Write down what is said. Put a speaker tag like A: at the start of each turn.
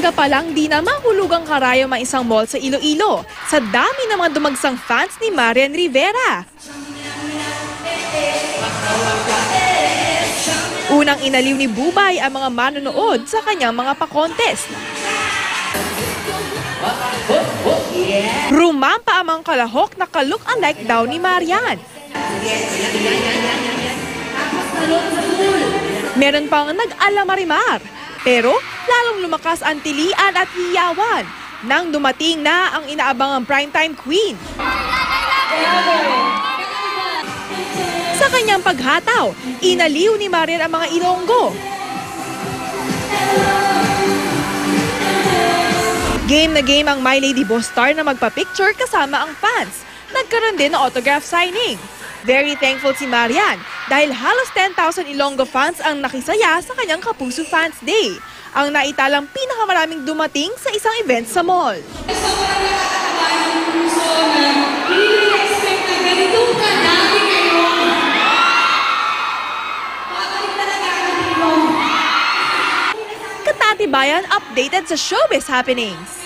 A: Umaga pa lang di na mahulugang karayom ang isang mall sa Iloilo sa dami ng mga dumagsang fans ni Marian Rivera. Unang inaliw ni Bubay ang mga manonood sa kanyang mga pa-contest. Rumampa ang mga kalahok na ka-look-alike daw ni Marian. Meron pang nag-alamarimar, pero lalong lumakas ang tilian at hiyawan nang dumating na ang inaabangang primetime queen. Sa kanyang paghataw, inaliw ni Marian ang mga Ilonggo. Game na game ang My Lady Boss Star na magpa-picture kasama ang fans. Nagkaroon din ng autograph signing. Very thankful si Marian dahil halos 10,000 Ilonggo fans ang nakisaya sa kanyang Kapuso Fans Day. Ang naitalang pinakamaraming dumating sa isang event sa mall. Katatibayan updated sa showbiz happenings.